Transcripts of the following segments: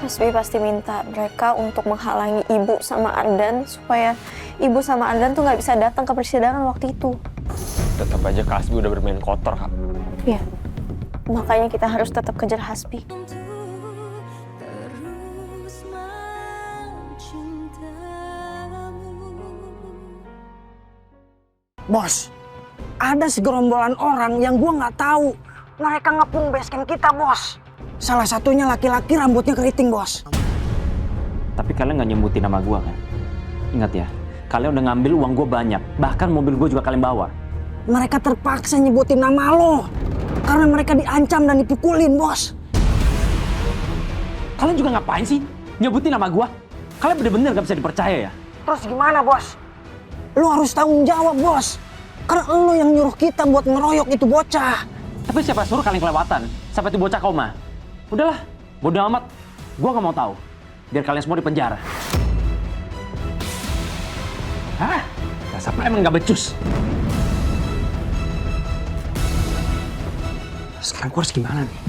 Hasbi pasti minta mereka untuk menghalangi ibu sama Ardan supaya ibu sama Ardan tuh nggak bisa datang ke persidangan waktu itu. Tetap aja Kak Hasbi udah bermain kotor, Kak. Iya, makanya kita harus tetap kejar Hasbi. Bos, ada segerombolan orang yang gua nggak tahu. Mereka ngepung basecamp kita, bos. Salah satunya laki-laki rambutnya keriting, bos. Tapi kalian nggak nyebutin nama gue kan? Ingat ya, kalian udah ngambil uang gue banyak. Bahkan mobil gue juga kalian bawa. Mereka terpaksa nyebutin nama lo. Karena mereka diancam dan dipukulin, bos. Kalian juga ngapain sih nyebutin nama gue? Kalian bener-bener gak bisa dipercaya ya? Terus gimana, bos? Lo harus tanggung jawab, bos. Karena lo yang nyuruh kita buat ngeroyok itu bocah. Tapi siapa suruh kalian kelewatan sampai itu bocah koma? Udahlah, bodo amat. Gue gak mau tahu. Biar kalian semua di penjara. Hah? Dasar emang gak becus. Sekarang gue harus gimana nih?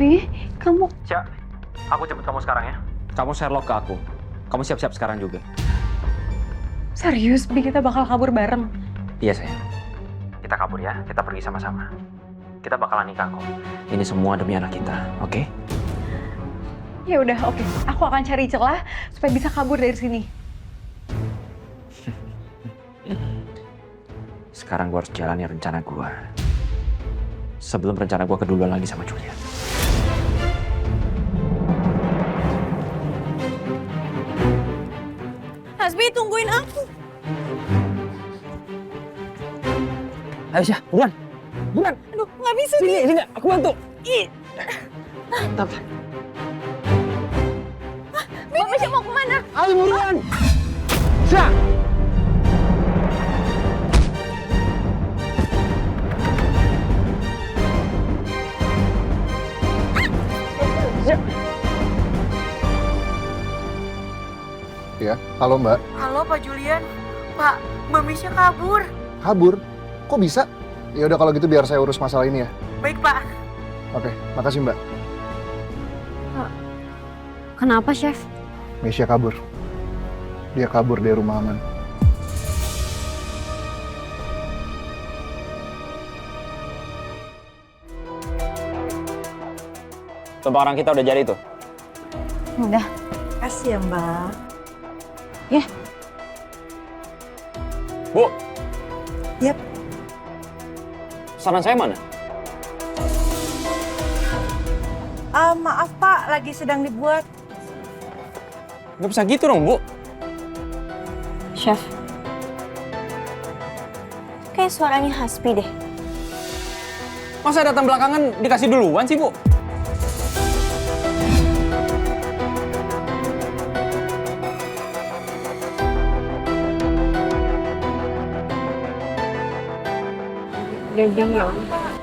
Bi, kamu... Cia, aku jemput kamu sekarang ya. Kamu Sherlock ke aku. Kamu siap-siap sekarang juga. Serius, Bi, kita bakal kabur bareng? Iya sayang. Kita kabur ya, kita pergi sama-sama. Kita bakalan nikah kok. Ini semua demi anak kita, oke? Ya udah, oke. Aku akan cari celah supaya bisa kabur dari sini. Sekarang gue harus jalani rencana gue. Sebelum rencana gue keduluan lagi sama Julia. Hasbi, tungguin aku. Ayo, Syah, buruan. Buruan. Aduh, nggak bisa Sini, nih. sini, aku bantu. Mantap. Mbak Misha mau kemana? Ayo, buruan. Syah. Ya, halo Mbak. Halo Pak Julian. Pak, Mbak Misha kabur. Kabur? Kok bisa? Ya udah kalau gitu biar saya urus masalah ini ya. Baik Pak. Oke, makasih Mbak. Kenapa, Chef? Misha kabur. Dia kabur dari rumah aman. Tempat orang kita udah jadi tuh. Udah. Kasih ya Mbak. Bu, Yap. saran saya mana? Maaf Pak, lagi sedang dibuat. Nggak bisa gitu dong, Bu. Chef. Kayak suaranya Hasbi deh. Masa datang belakangan dikasih duluan sih, Bu? Udah, Bi.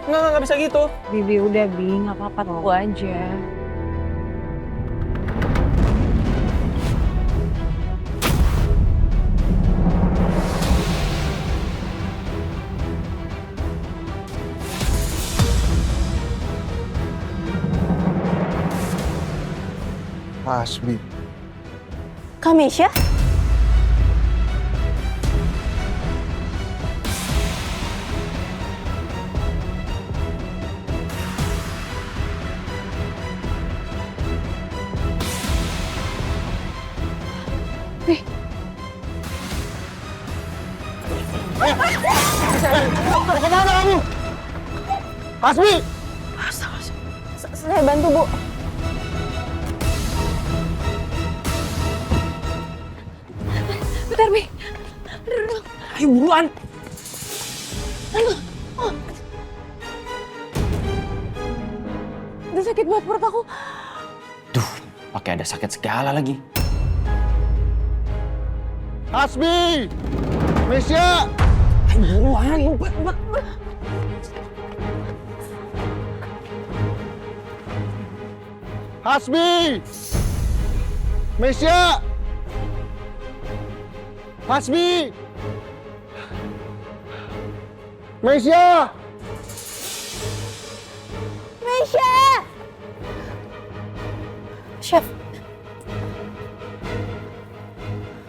Nggak bisa gitu. Bibi udah, Bi. Nggak apa-apa, tunggu aja. Hasbi. Kak Misha? Kemana kamu? Hasbi! Saya bantu, Bu. Bentar, Bi. Ayo buruan. Udah sakit banget perut aku. Duh, pakai ada sakit segala lagi. Hasbi! Misha! Ayo buruan, lu. Hasbi! Misha! Hasbi! Misha! Misha! Kamesha! Chef.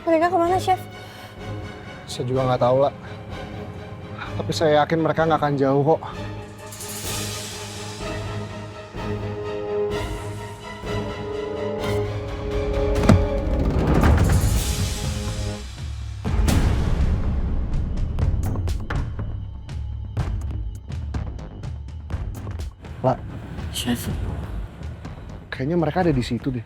Mereka kemana, Chef? Saya juga nggak tahu lah. Tapi saya yakin mereka nggak akan jauh kok. Lah, Chef. kayaknya mereka ada di situ deh.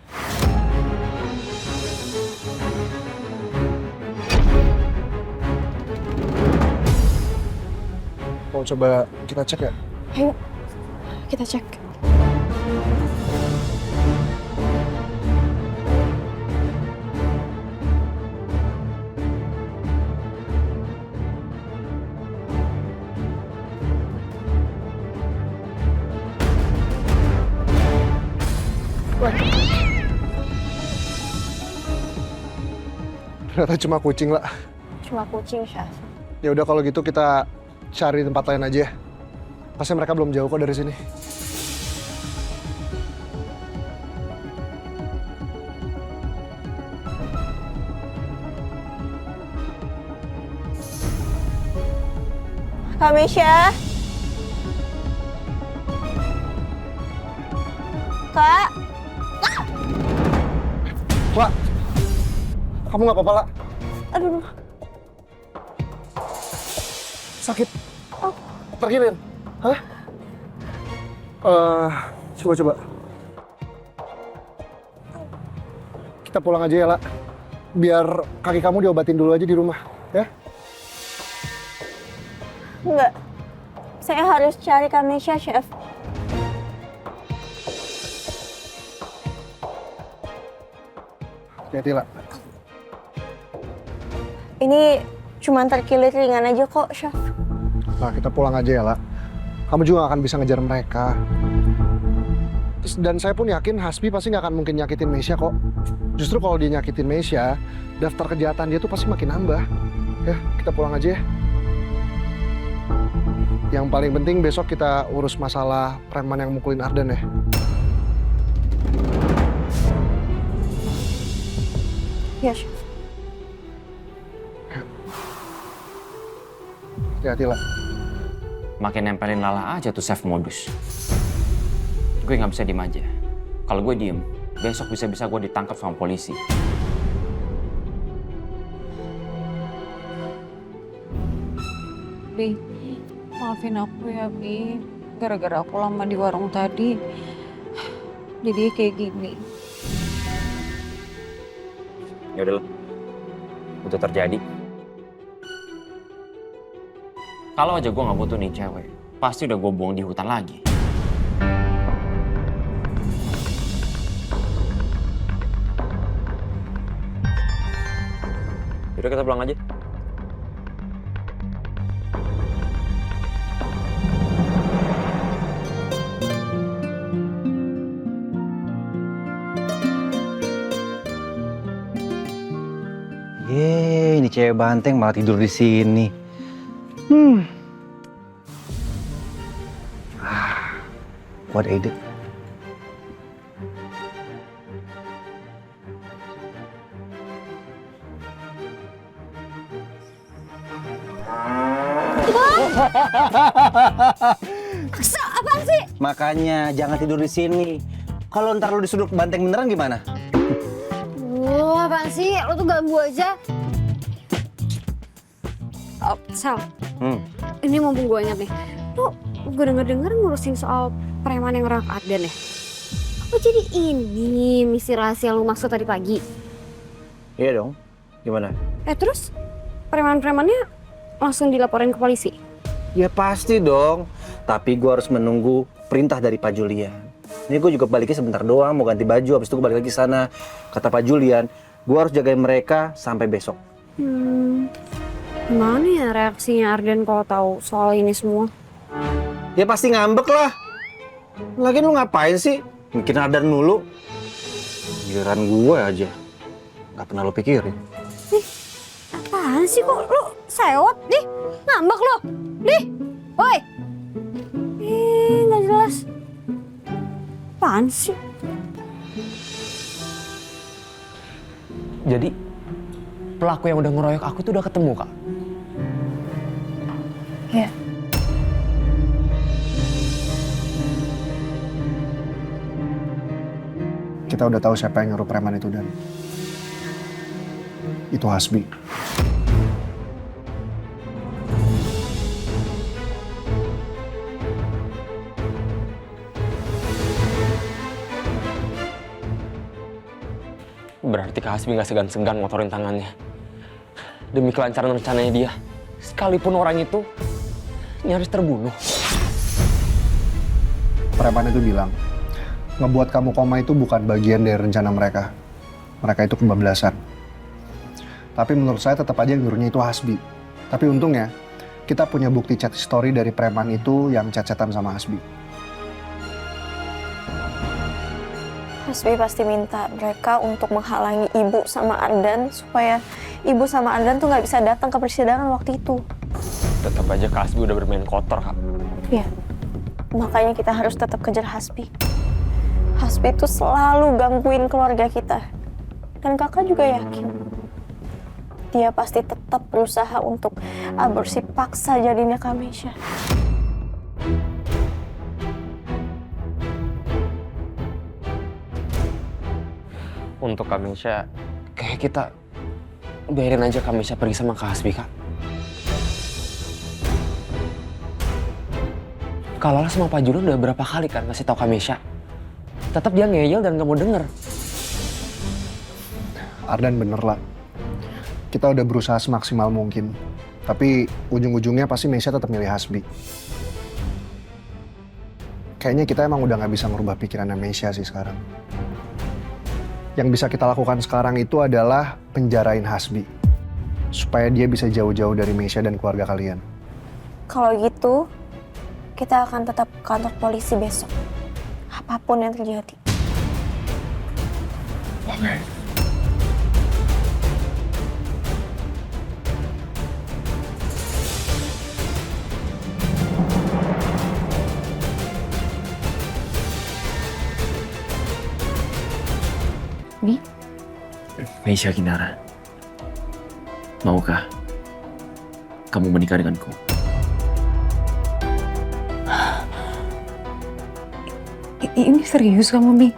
Mau coba kita cek ya? Ayo, kita cek. Ternyata cuma kucing lah. Cuma kucing, Chef. Ya udah kalau gitu kita cari tempat lain aja ya. Pasti mereka belum jauh kok dari sini. Kamesha? Kak? Lah, kamu nggak apa-apa lah? Aduh, Sakit? Pergi, Lin. Hah? Coba. Kita pulang aja ya, La. Biar kaki kamu diobatin dulu aja di rumah, ya? enggak. Saya harus cari Kamesha, Chef. Hati-hati, La. Ini cuma terkilir ringan aja kok, Chef. Nah, kita pulang aja ya, La. Kamu juga gak akan bisa ngejar mereka. Dan saya pun yakin Hasbi pasti gak akan mungkin nyakitin Meisha kok. Justru kalau dia nyakitin Meisha, daftar kejahatan dia tuh pasti makin nambah. Ya, kita pulang aja ya. Yang paling penting besok kita urus masalah preman yang mukulin Ardan ya. Ya, Chef. Hati-hati, La. Makin nempelin Lala aja tuh chef modus. Gue nggak bisa diem aja. Kalau gue diem, besok bisa-bisa gue ditangkap sama polisi. Bi, maafin aku ya, Bi. Gara-gara aku lama di warung tadi, jadi kayak gini. Ya udahlah, udah terjadi. Kalau aja gue nggak butuh nih cewek, pasti udah gue buang di hutan lagi. Yaudah kita pulang aja. Yeay, ini cewek banteng malah tidur di sini. What ide? Apaan sih? Makanya jangan tidur di sini. Kalau ntar lu disuduk banteng beneran gimana? Apaan sih? Lo tuh ganggu aja. Oh, Sal, ini mumpung gue ingat nih. Lo gue denger-denger ngurusin soal preman yang rak Ardan ya? Apa jadi ini misi rahasia lu maksud tadi pagi? Iya dong. Gimana? Terus preman-premannya langsung dilaporin ke polisi? Ya pasti dong. Tapi gue harus menunggu perintah dari Pak Julian. Ini gue juga baliknya sebentar doang, mau ganti baju, habis itu gue balik lagi ke sana. Kata Pak Julian, gue harus jagain mereka sampai besok. Gimana ya reaksinya Ardan kalau tahu soal ini semua? Ya pasti ngambek lah. Lagian lu ngapain sih? Bikin Ardan dulu. Giliran gue aja. Gak pernah lo pikirin. Apaan sih kok lu sewot? Dih, ngambek lu. Dih, woi. Nggak jelas. apaan sih? Jadi pelaku yang udah ngeroyok aku tuh udah ketemu, Kak? Iya. Kita udah tahu siapa yang nyuruh preman itu, Dan. Itu Hasbi. Berarti Kak Hasbi gak segan-segan ngotorin tangannya. Demi kelancaran rencananya dia. Sekalipun orang itu nyaris terbunuh. Preman itu bilang, ngebuat kamu koma itu bukan bagian dari rencana mereka. Mereka itu kebablasan. Tapi menurut saya tetap aja yang nyuruhnya itu Hasbi. Tapi untungnya, kita punya bukti chat story dari preman itu yang chat-chatan sama Hasbi. Hasbi pasti minta mereka untuk menghalangi ibu sama Ardan supaya ibu sama Ardan tuh nggak bisa datang ke persidangan waktu itu. Tetap aja Kak Hasbi udah bermain kotor, Kak. Iya, makanya kita harus tetap kejar Hasbi. Hasbi tuh selalu gangguin keluarga kita. Dan kakak juga yakin dia pasti tetap berusaha untuk aborsi paksa jadinya Kamesha. Untuk Kamesha, kayak kita biarin aja Kamesha pergi sama Kak Hasbi, Kak. Kak Lala sama Pak Julian udah berapa kali kan ngasih tau Kamesha. Tetap dia ngeyel dan gak mau denger. Ardan bener lah. Kita udah berusaha semaksimal mungkin. Tapi ujung-ujungnya pasti Mesya tetap milih Hasbi. Kayaknya kita emang udah gak bisa merubah pikirannya Mesya sih sekarang. Yang bisa kita lakukan sekarang itu adalah penjarain Hasbi. Supaya dia bisa jauh-jauh dari Mesya dan keluarga kalian. Kalau gitu, kita akan tetap ke kantor polisi besok. Apapun yang terjadi. Oke. Bi? Mesya Kinara, maukah kamu menikah denganku? Ini serius kamu, Bi?